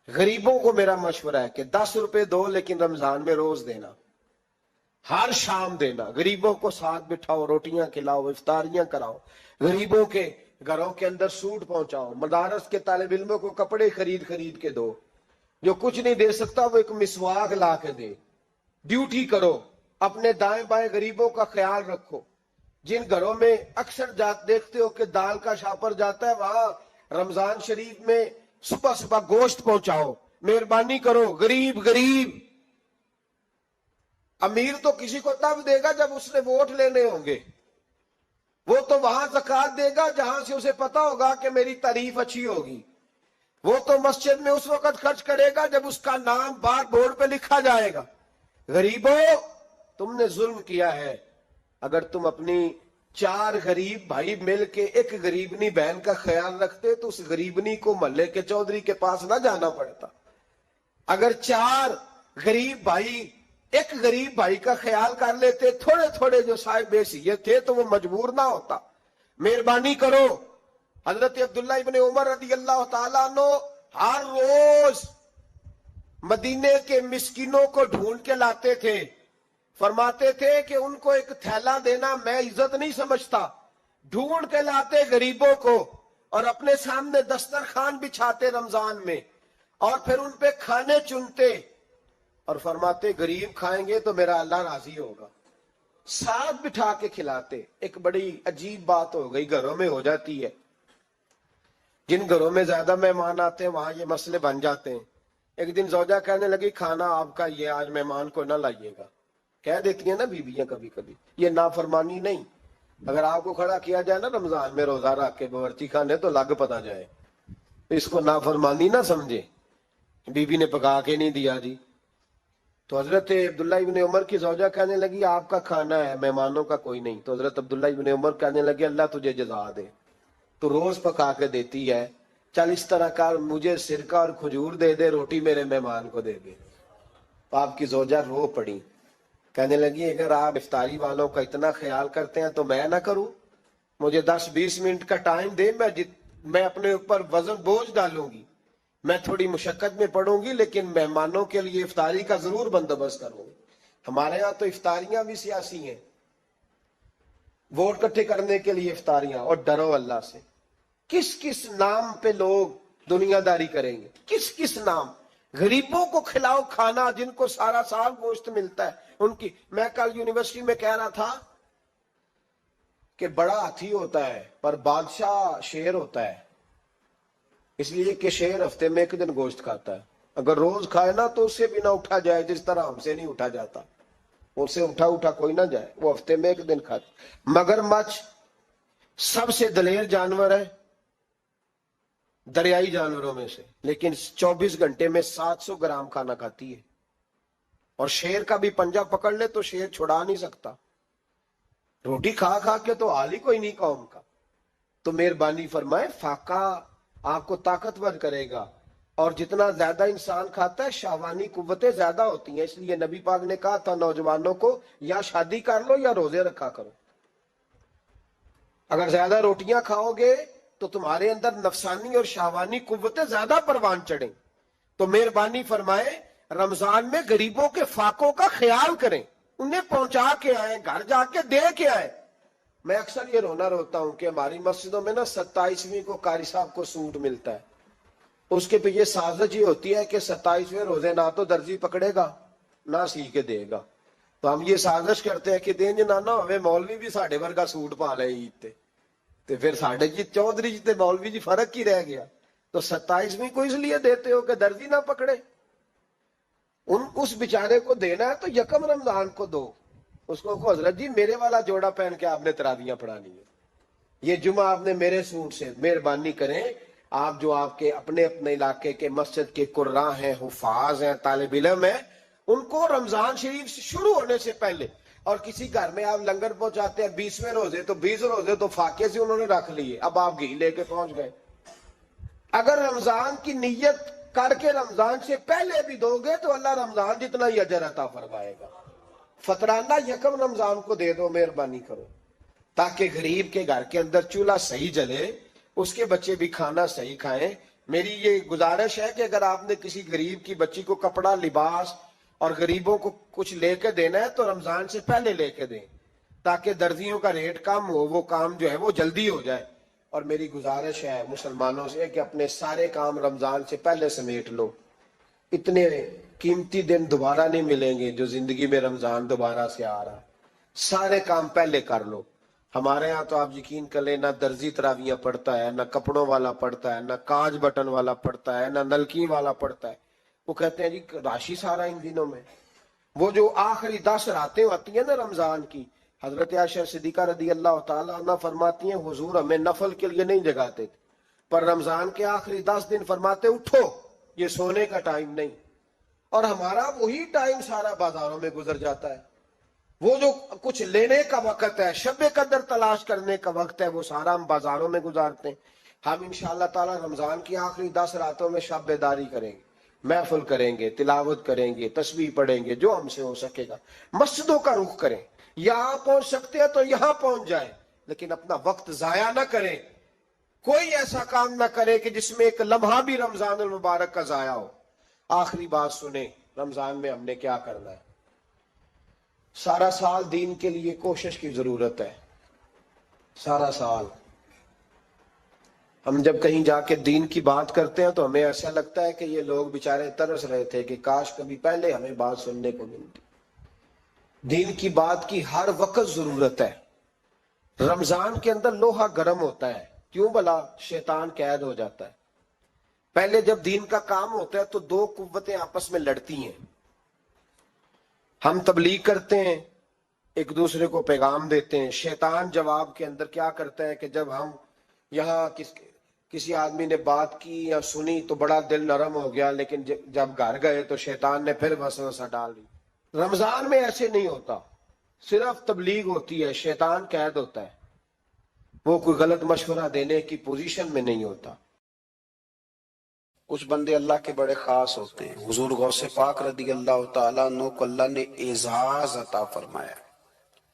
غریبوں کو میرا مشورہ ہے کہ 10 روپے دو لیکن رمضان میں روز دینا، ہر شام دینا، غریبوں کو ساتھ بٹھاؤ، روٹیاں کھلاؤ، افطاریاں کراؤ، غریبوں کے گھروں کے اندر سوٹ پہنچاؤ، مدارس کے طالب علموں کو کپڑے خرید کے دو، جو کچھ نہیں دے سکتا وہ ایک مسواک لا کے دے، ڈیوٹی کرو، اپنے دائیں بائیں غریبوں کا خیال رکھو۔ جن گھروں میں اکثر دیکھتے ہو کہ دال کا شاپر جاتا ہے، وہاں رمضان شریف میں صبح صبح گوشت پہنچاؤ، مہربانی کرو۔ غریب امیر تو کسی کو تب دے گا جب اس نے ووٹ لینے ہوں گے، وہ تو وہاں زکوٰۃ دے گا جہاں سے اسے پتا ہوگا کہ میری تعریف اچھی ہوگی، وہ تو مسجد میں اس وقت خرچ کرے گا جب اس کا نام بار بورڈ پہ لکھا جائے گا۔ غریبوں، تم نے ظلم کیا ہے۔ اگر تم اپنی 4 غریب بھائی مل کے ایک غریبنی بہن کا خیال رکھتے تو اس غریبنی کو محلے کے چودھری کے پاس نہ جانا پڑتا۔ اگر 4 غریب بھائی ایک غریب بھائی کا خیال کر لیتے، تھوڑے تھوڑے جو صاحب حیثیت تھے، تو وہ مجبور نہ ہوتا۔ مہربانی کرو۔ حضرت عبداللہ ابن عمر رضی اللہ تعالیٰ عنہ ہر روز مدینے کے مسکینوں کو ڈھونڈ کے لاتے تھے، فرماتے تھے کہ ان کو ایک تھیلا دینا میں عزت نہیں سمجھتا، ڈھونڈ کے لاتے غریبوں کو اور اپنے سامنے دسترخوان بچھاتے رمضان میں، اور پھر ان پہ کھانے چنتے اور فرماتے غریب کھائیں گے تو میرا اللہ راضی ہوگا، ساتھ بٹھا کے کھلاتے۔ ایک بڑی عجیب بات ہو گئی، گھروں میں ہو جاتی ہے، جن گھروں میں زیادہ مہمان آتے ہیں وہاں یہ مسئلے بن جاتے ہیں۔ ایک دن زوجہ کہنے لگی کھانا آپ کا یہ آج مہمان کو نہ لائیے گا۔ کہہ دیتی ہیں نا بیویاں کبھی کبھی، یہ نافرمانی نہیں۔ اگر آپ کو کھڑا کیا جائے نا رمضان میں روزہ رکھ کے باورچی خانے تو لگ پتا جائے، اس کو نافرمانی نہ سمجھے، بیوی نے پکا کے نہیں دیا جی۔ تو حضرت عبداللہ ابن عمر کی زوجہ کہنے لگی آپ کا کھانا ہے، مہمانوں کا کوئی نہیں۔ تو حضرت عبداللہ ابن عمر کہنے لگے اللہ تجھے جزا دے، تو روز پکا کے دیتی ہے، چل اس طرح کر، مجھے سرکہ اور کھجور دے دے، روٹی میرے مہمان کو دے دے۔ تو آپ کی زوجہ رو پڑی، کہنے لگی اگر آپ افطاری والوں کا اتنا خیال کرتے ہیں تو میں نہ کروں، مجھے 10-20 منٹ کا ٹائم دے، میں اپنے اوپر وزن بوجھ ڈالوں گی، میں تھوڑی مشقت میں پڑوں گی، لیکن مہمانوں کے لیے افطاری کا ضرور بندوبست کروں گی۔ ہمارے ہاں تو افطاریاں بھی سیاسی ہیں، ووٹ اکٹھے کرنے کے لیے افطاریاں، اور ڈرو اللہ سے۔ کس کس نام پہ لوگ دنیا داری کریں گے، کس کس نام؟ غریبوں کو کھلاؤ کھانا جن کو سارا سال گوشت ملتا ہے ان کی۔ میں کل یونیورسٹی میں کہہ رہا تھا کہ بڑا ہاتھی ہوتا ہے پر بادشاہ شیر ہوتا ہے، اس لیے کہ شیر ہفتے میں ایک دن گوشت کھاتا ہے، اگر روز کھائے نا تو اس سے بھی نہ اٹھا جائے، جس طرح ہم سے نہیں اٹھا جاتا، اس سے اٹھا کوئی نہ جائے، وہ ہفتے میں ایک دن کھاتا۔ مگرمچھ سب سے دلیر جانور ہے دریائی جانوروں میں سے، لیکن 24 گھنٹے میں 700 گرام کھانا کھاتی ہے، اور شیر کا بھی پنجہ پکڑ لے تو شیر چھڑا نہیں سکتا، روٹی کھا کھا کے تو حال ہی کوئی نہیں قوم کا۔ تو مہربانی فرمائے، فاقہ آپ کو طاقتور کرے گا، اور جتنا زیادہ انسان کھاتا ہے شہوانی قوتیں زیادہ ہوتی ہیں، اس لیے نبی پاک نے کہا تھا نوجوانوں کو یا شادی کر لو یا روزے رکھا کرو۔ اگر زیادہ روٹیاں کھاؤ گے تو تمہارے اندر نفسانی اور شہوانی قوتیں زیادہ پروان چڑھیں۔ تو مہربانی فرمائے رمضان میں غریبوں کے فاقوں کا خیال کریں، انہیں پہنچا کے آئیں، گھر جا کے دے کے آئیں۔ میں اکثر یہ روتا ہوں کہ ہماری مسجدوں میں نا 27ویں کو قاری صاحب کو سوٹ ملتا ہے، اس کے پیچھے سازش یہ ہوتی ہے کہ 27ویں روزے نہ تو درزی پکڑے گا نہ سی کے دے گا، تو ہم یہ سازش کرتے ہیں کہ دیں جنانا ہوئے مولوی بھی ساڑھے ورگا سوٹ پا لے عید تے، تو پھر ساڑھے جی چودھری جی تے مولوی جی فرق ہی رہ گیا۔ تو 27ویں کو اس لیے دیتے ہو کہ درزی نہ پکڑے، اس بیچارے کو دینا ہے تو یکم رمضان کو دو، اس کو حضرت جی میرے والا جوڑا پہن کے آپ نے تراویحاں پڑھانی ہے، یہ جمعہ آپ نے میرے سوٹ سے۔ مہربانی کریں، آپ جو آپ کے اپنے علاقے کے مسجد کے قراء ہیں، حفاظ ہیں، طالب علم ہیں، ان کو رمضان شریف شروع ہونے سے پہلے، اور کسی گھر میں آپ لنگر پہنچاتے ہیں 20ویں روزے تو 20 روزے تو فاقے سے انہوں نے رکھ لیے، اب آپ گھی لے کے پہنچ گئے۔ اگر رمضان کی نیت کر کے رمضان سے پہلے بھی دو گے تو اللہ رمضان جتنا ہی اجر عطا فرمائے گا۔ فطرانہ یکم رمضان کو دے دو، مہربانی کرو، تاکہ غریب کے گھر کے اندر چولہا صحیح جلے، اس کے بچے بھی کھانا صحیح کھائیں۔ میری یہ گزارش ہے کہ اگر آپ نے کسی غریب کی بچی کو کپڑا، لباس اور غریبوں کو کچھ لے کے دینا ہے تو رمضان سے پہلے لے کے دیں، تاکہ درزیوں کا ریٹ کم ہو، وہ کام جو ہے وہ جلدی ہو جائے۔ اور میری گزارش ہے مسلمانوں سے کہ اپنے سارے کام رمضان سے پہلے سمیٹ لو۔ اتنے قیمتی دن دوبارہ نہیں ملیں گے جو زندگی میں رمضان دوبارہ سے آ رہا ہے۔ سارے کام پہلے کر لو۔ ہمارے ہاں تو آپ یقین کر لیں، نہ درزی تراویاں پڑھتا ہے، نہ کپڑوں والا پڑھتا ہے، نہ کاج بٹن والا پڑھتا ہے، نہ نلکی والا پڑھتا ہے۔ وہ کہتے ہیں جی راشی سارا ان دنوں میں۔ وہ جو آخری 10 راتیں ہوتی ہیں نا رمضان کی، حضرت عائشہ صدیقہ رضی اللہ تعالیٰ عنہ فرماتی ہیں حضور ہمیں نفل کے لیے نہیں جگاتے تھے، پر رمضان کے آخری 10 دن فرماتے اٹھو، یہ سونے کا ٹائم نہیں۔ اور ہمارا وہی ٹائم سارا بازاروں میں گزر جاتا ہے۔ وہ جو کچھ لینے کا وقت ہے، شب قدر تلاش کرنے کا وقت ہے، وہ سارا ہم بازاروں میں گزارتے ہیں۔ ہم انشاءاللہ تعالی رمضان کی آخری 10 راتوں میں شب بیداری کریں گے، محفل کریں گے، تلاوت کریں گے، تسبیح پڑھیں گے، جو ہم سے ہو سکے گا۔ مسجدوں کا رخ کریں، یہاں پہنچ سکتے ہیں تو یہاں پہنچ جائیں، لیکن اپنا وقت ضائع نہ کریں۔ کوئی ایسا کام نہ کرے کہ جس میں ایک لمحہ بھی رمضان المبارک کا ضائع ہو۔ آخری بات سنیں، رمضان میں ہم نے کیا کرنا ہے؟ سارا سال دین کے لیے کوشش کی ضرورت ہے۔ سارا سال ہم جب کہیں جا کے دین کی بات کرتے ہیں تو ہمیں ایسا لگتا ہے کہ یہ لوگ بیچارے ترس رہے تھے کہ کاش کبھی پہلے ہمیں بات سننے کو ملتی۔ دین کی بات کی ہر وقت ضرورت ہے۔ رمضان کے اندر لوہا گرم ہوتا ہے، کیوں بھلا؟ شیطان قید ہو جاتا ہے۔ پہلے جب دین کا کام ہوتا ہے تو دو قوتیں آپس میں لڑتی ہیں۔ ہم تبلیغ کرتے ہیں، ایک دوسرے کو پیغام دیتے ہیں، شیطان جواب کے اندر کیا کرتا ہے کہ جب ہم یہاں کسی آدمی نے بات کی یا سنی تو بڑا دل نرم ہو گیا، لیکن جب گھر گئے تو شیطان نے پھر وسوسہ ڈال دی۔ رمضان میں ایسے نہیں ہوتا، صرف تبلیغ ہوتی ہے، شیطان قید ہوتا ہے، وہ کوئی غلط مشورہ دینے کی پوزیشن میں نہیں ہوتا۔ کچھ بندے اللہ کے بڑے خاص ہوتے ہیں۔ حضور غوث پاک رضی اللہ تعالیٰ عنہ کو اللہ نے اعزاز عطا فرمایا،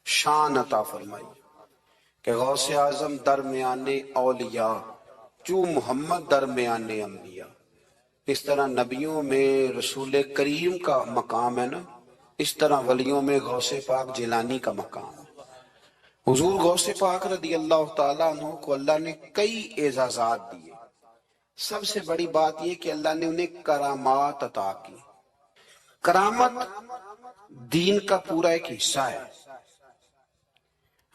شان عطا فرمائی کہ غوث اعظم درمیان اولیاء، جو محمد درمیان انبیاء۔ اس طرح نبیوں میں رسول کریم کا مقام ہے نا، اس طرح ولیوں میں غوث پاک جیلانی کا مقام ہے۔ حضور غوث پاک رضی اللہ تعالیٰ عنہ کو اللہ نے کئی اعزازات دیے۔ سب سے بڑی بات یہ کہ اللہ نے انہیں کرامات عطا کی۔ کرامت دین کا پورا ایک حصہ ہے۔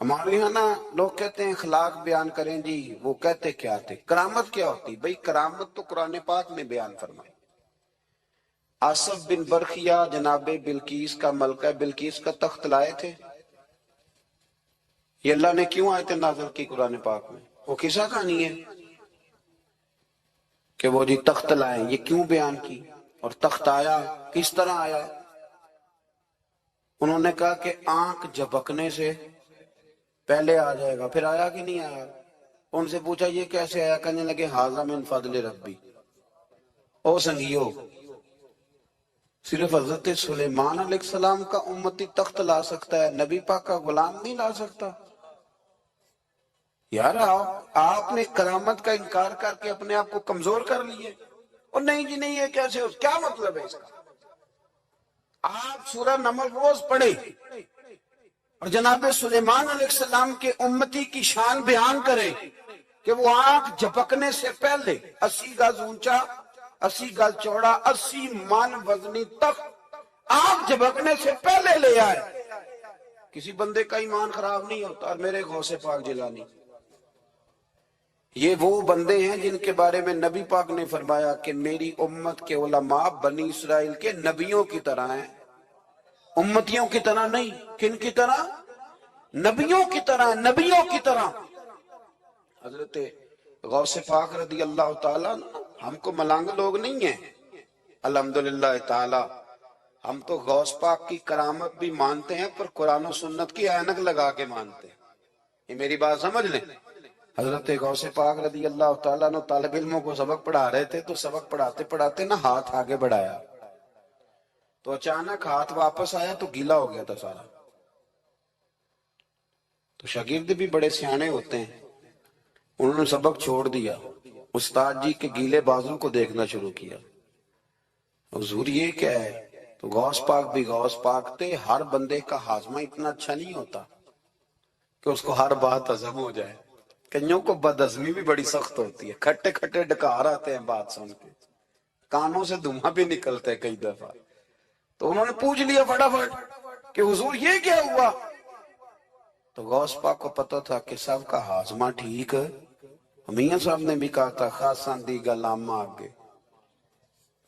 ہمارے یہاں نا لوگ کہتے ہیں اخلاق بیان کریں جی، وہ کہتے کیا تھے؟ کرامت کیا ہوتی؟ بھئی کرامت تو قرآن پاک میں بیان فرمائی۔ آصف بن برخیہ جناب بلقیس کا ملکہ بلقیس کا تخت لائے تھے۔ یہ اللہ نے کیوں آیت نازل کی قرآن پاک میں؟ وہ قصہ کہانی ہے کہ وہ جی تخت لائیں، یہ کیوں بیان کی؟ اور تخت آیا کس طرح آیا؟ انہوں نے کہا کہ آنکھ جھپکنے سے پہلے آ جائے گا، پھر آیا کہ نہیں آیا؟ ان سے پوچھا یہ کیسے آیا؟ کہنے لگے ھذا من فضل ربی۔ او سنگیو، صرف حضرت سلیمان علیہ السلام کا امتی تخت لا سکتا ہے، نبی پاک کا غلام نہیں لا سکتا؟ یار آپ نے کرامت کا انکار کر کے اپنے آپ کو کمزور کر لیے۔ اور نہیں جی نہیں، یہ کیسے ہو؟ کیا مطلب ہے اس کا؟ آپ سورہ نمل روز پڑھیں اور جناب سلیمان علیہ السلام کے امتی کی شان بیان کریں کہ وہ آنکھ جھپکنے سے پہلے 80 گز اونچا، 80 گز چوڑا، 80 من وزنی تخت آنکھ جھپکنے سے پہلے لے آئے۔ کسی بندے کا ایمان خراب نہیں ہوتا۔ اور میرے غوث پاک جیلانی، یہ وہ بندے ہیں جن کے بارے میں نبی پاک نے فرمایا کہ میری امت کے علماء بنی اسرائیل کے نبیوں کی طرح ہیں، امتیوں کی طرح نہیں۔ کن کی طرح؟ نبیوں کی طرح، نبیوں کی طرح۔ حضرت غوث پاک رضی اللہ تعالیٰ، ہم کو ملنگ لوگ نہیں ہیں الحمدللہ تعالی، ہم تو غوث پاک کی کرامت بھی مانتے ہیں پر قرآن و سنت کی اینک لگا کے مانتے ہیں۔ یہ میری بات سمجھ لیں۔ حضرت غوث پاک رضی اللہ تعالیٰ نے طالب علموں کو سبق پڑھا رہے تھے تو سبق پڑھاتے پڑھاتے نا ہاتھ آگے بڑھایا تو اچانک ہاتھ واپس آیا تو گیلا ہو گیا تھا سارا۔ تو شاگرد بھی بڑے سیانے ہوتے ہیں، انہوں نے سبق چھوڑ دیا، استاد جی کے گیلے بازو کو دیکھنا شروع کیا، حضور یہ کیا ہے؟ تو غوث پاک بھی غوث پاک تھے، ہر بندے کا ہاضمہ اتنا اچھا نہیں ہوتا کہ اس کو ہر بات ہضم ہو جائے، کئیوں کو بد ہضمی بھی بڑی سخت ہوتی ہے، کھٹے کھٹے ڈکار آتے ہیں بات سن کے، کانوں سے دھواں بھی نکلتے ہیں کئی دفعہ۔ تو انہوں نے پوچھ لیا فٹافٹ کہ حضور یہ کیا ہوا؟ تو غوث پاک کو پتا تھا کہ سب کا ہاضمہ ٹھیک ہے۔ میاں صاحب نے بھی کہا تھا خاصاں دی گلام آگے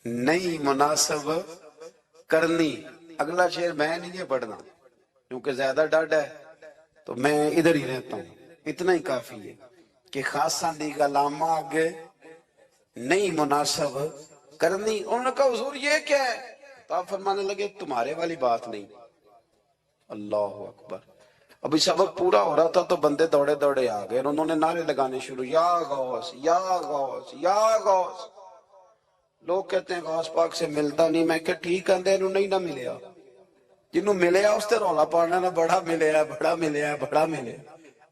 نہیں مناسب کرنی، اگلا شعر میں نہیں پڑھنا کیونکہ زیادہ ڈر ہے تو میں ادھر ہی رہتا ہوں، اتنا ہی کافی ہے کہ خاصاں دی گلام آگے نہیں مناسب کرنی۔ انہوں نے کہا حضور یہ کیا ہے؟ تو آپ فرمانے لگے تمہارے والی بات نہیں۔ اللہ اکبر۔ ابھی سبق پورا ہو رہا تھا تو بندے دوڑے دوڑے آ گئے اور انہوں نے نعرے لگانے شروع، یا غوث یا غوث یا غوث۔ لوگ کہتے ہیں غوث پاک سے ملتا نہیں، میں کہ ٹھیک ہے انہوں نہیں نہ ملیا، جنہوں ملیا اس تے رولا پانا نہ بڑا ملیا بڑا ملیا بڑا ملیا،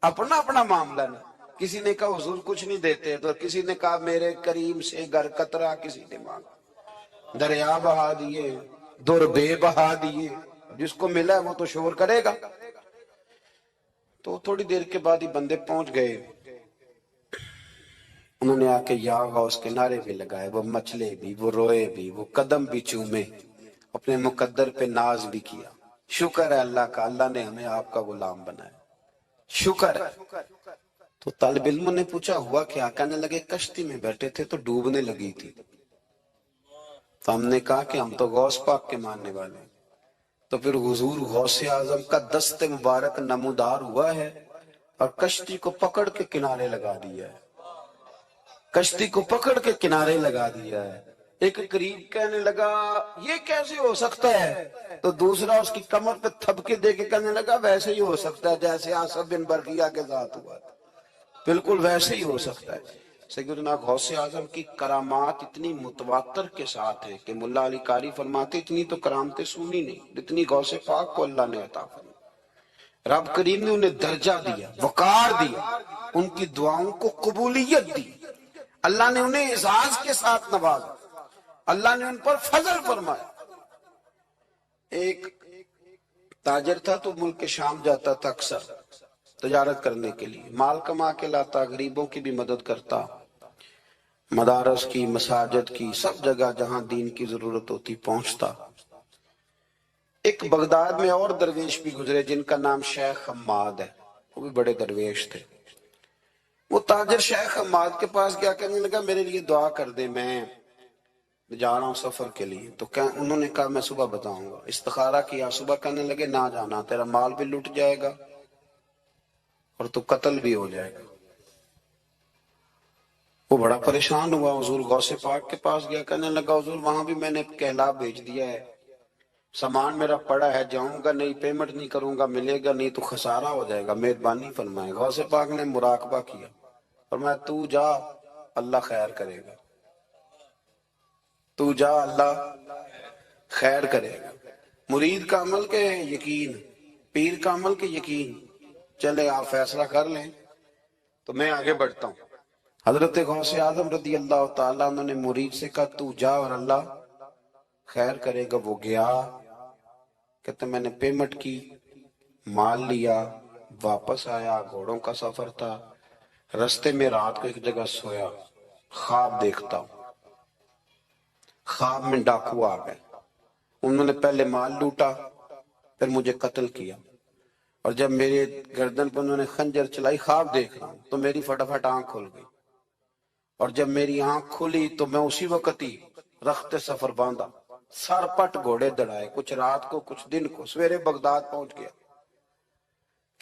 اپنا اپنا معاملہ نہ۔ کسی نے کہا حضور کچھ نہیں دیتے، تو کسی نے کہا میرے کریم سے گر قطرہ، کسی نے مانگا، دریا بہا دیے، در بے بہا دیے، جس کو ملا ہے وہ تو شور کرے گا۔ تو تھوڑی دیر کے بعد ہی بندے پہنچ گئے، انہوں نے آ کے یا غوث کے نعرے بھی لگائے، وہ مچلے بھی، وہ روئے بھی، وہ قدم بھی چومے، اپنے مقدر پہ ناز بھی کیا۔ شکر ہے اللہ کا، اللہ نے ہمیں آپ کا غلام بنایا، شکر ہے۔ تو طالب علموں نے پوچھا ہوا کیا؟ کہنے لگے کشتی میں بیٹھے تھے تو ڈوبنے لگی تھی، تو ہم نے کہا کہ ہم تو غوث پاک کے ماننے والے ہیں، تو پھر حضور غوث اعظم کا دست مبارک نمودار ہوا ہے اور کشتی کو پکڑ کے کنارے لگا دیا ہے، کشتی کو پکڑ کے کنارے لگا دیا ہے۔ ایک قریب کہنے لگا یہ کیسے ہو سکتا ہے؟ تو دوسرا اس کی کمر پہ تھپکے دے کے کہنے لگا ویسے ہی ہو سکتا ہے جیسے آصف بن برقیہ کے ساتھ ہوا تھا، بالکل ویسے ہی ہو سکتا ہے۔ سیدنا غوث اعظم کی کرامات اتنی متواتر کے ساتھ ہیں کہ ملا علی قاری فرماتے اتنی تو کرامتیں سنی نہیں جتنی غوث پاک کو اللہ نے عطا فرمائی۔ رب کریم نے انہیں درجہ دیا، وقار دیا، ان کی دعاؤں کو قبولیت دی، اللہ نے انہیں اعزاز کے ساتھ نوازا، اللہ نے ان پر فضل فرمایا۔ ایک تاجر تھا تو ملک شام جاتا تھا اکثر تجارت کرنے کے لیے، مال کما کے لاتا، غریبوں کی بھی مدد کرتا، مدارس کی، مساجد کی، سب جگہ جہاں دین کی ضرورت ہوتی پہنچتا۔ ایک بغداد میں اور درویش بھی گزرے جن کا نام شیخ حماد ہے، وہ بھی بڑے درویش تھے۔ وہ تاجر شیخ حماد کے پاس گیا، کہنے لگا میرے لیے دعا کر دے، میں جا رہا ہوں سفر کے لیے۔ تو انہوں نے کہا میں صبح بتاؤں گا۔ استخارہ کیا، صبح کہنے لگے نہ جانا، تیرا مال بھی لٹ جائے گا اور تو قتل بھی ہو جائے گا۔ وہ بڑا پریشان ہوا، حضور غوث پاک کے پاس گیا، کہنے لگا حضور وہاں بھی میں نے کہلا بھیج دیا ہے، سامان میرا پڑا ہے، جاؤں گا نہیں، پیمنٹ نہیں کروں گا، ملے گا نہیں تو خسارہ ہو جائے گا، مہربانی فرمائے۔ غوث پاک نے مراقبہ کیا، فرمایا تو جا اللہ خیر کرے گا، تو جا اللہ خیر کرے گا۔ مرید کا عمل کے یقین، پیر کا عمل کے یقین، چلے آپ فیصلہ کر لیں تو میں آگے بڑھتا ہوں۔ حضرت غوث اعظم رضی اللہ تعالیٰ عنہ نے مرید سے کہا تو جا اور اللہ خیر کرے گا۔ وہ گیا، کہتے میں نے پیمنٹ کی، مال لیا، واپس آیا، گھوڑوں کا سفر تھا، رستے میں رات کو ایک جگہ سویا، خواب دیکھتا ہوں، خواب میں ڈاکو آ گئے، انہوں نے پہلے مال لوٹا پھر مجھے قتل کیا، اور جب میرے گردن پر انہوں نے خنجر چلائی، خواب دیکھ رہا ہوں تو میری فٹافٹ آنکھ کھل گئی، اور جب میری آنکھ کھلی تو میں اسی وقت ہی رخت سفر باندھا، سر پٹ گھوڑے دڑائے، کچھ رات کو کچھ دن کو، سویرے بغداد پہنچ گیا۔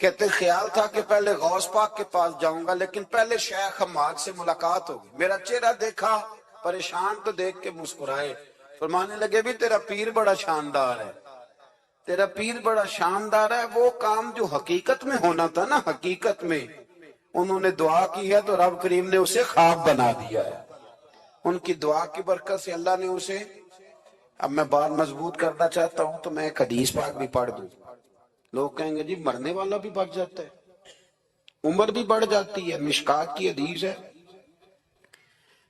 کہتے خیال تھا کہ پہلے غوث پاک کے پاس جاؤں گا لیکن پہلے شیخ حماد سے ملاقات ہوگی۔ میرا چہرہ دیکھا، پریشان تو دیکھ کے مسکرائے، فرمانے لگے بھی تیرا پیر بڑا شاندار ہے، تیرا پیر بڑا شاندار ہے، وہ کام جو حقیقت میں ہونا تھا نا، حقیقت میں انہوں نے دعا کی ہے تو رب کریم نے اسے خواب بنا دیا ہے، ان کی دعا کی برکت سے اللہ نے اسے۔ اب میں بات مضبوط کرنا چاہتا ہوں تو میں ایک حدیث پاک بھی پڑھ دوں۔ لوگ کہیں گے جی مرنے والا بھی بچ جاتا ہے، عمر بھی بڑھ جاتی ہے، مشکات کی حدیث ہے،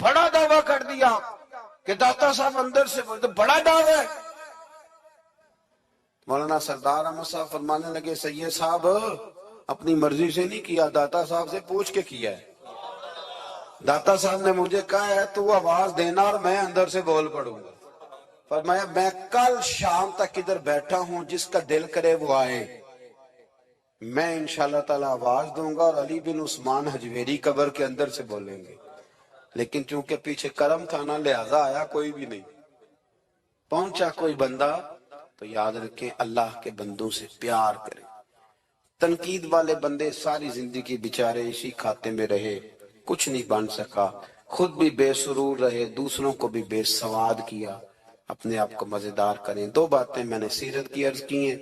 بڑا دعویٰ کر دیا کہ داتا صاحب اندر سے بولتے بڑا دعویٰ ہے. مولانا سردار احمد صاحب فرمانے لگے سید صاحب اپنی مرضی سے نہیں کیا، داتا صاحب سے پوچھ کے کیا ہے. داتا صاحب نے مجھے کہا ہے تو آواز دینا اور میں اندر سے بول پڑوں گا. فرمایا میں کل شام تک ادھر بیٹھا ہوں، جس کا دل کرے وہ آئے، میں انشاءاللہ تعالی آواز دوں گا اور علی بن عثمان حجویری قبر کے اندر سے بولیں گے. لیکن چونکہ پیچھے کرم تھا نا، لہذا آیا کوئی بھی نہیں. پہنچا کوئی بندہ تو یاد رکھیں اللہ کے بندوں سے پیار کریں. تنقید والے بندے ساری زندگی بیچارے اسی کھاتے میں رہے، کچھ نہیں بن سکا، خود بھی بے سرور رہے، دوسروں کو بھی بے سواد کیا. اپنے آپ کو مزیدار کریں. دو باتیں میں نے سیرت کی عرض کی ہیں.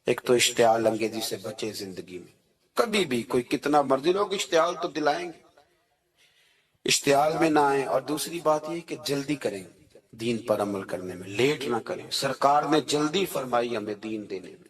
ایک تو اشتعال انگیزی سے بچے زندگی میں، کبھی بھی کوئی کتنا مرضی لوگ اشتعال تو دلائیں گے، اشتعال میں نہ آئیں. اور دوسری بات یہ کہ جلدی کریں دین پر عمل کرنے میں، لیٹ نہ کریں. سرکار نے جلدی فرمائی ہمیں دین دینے میں.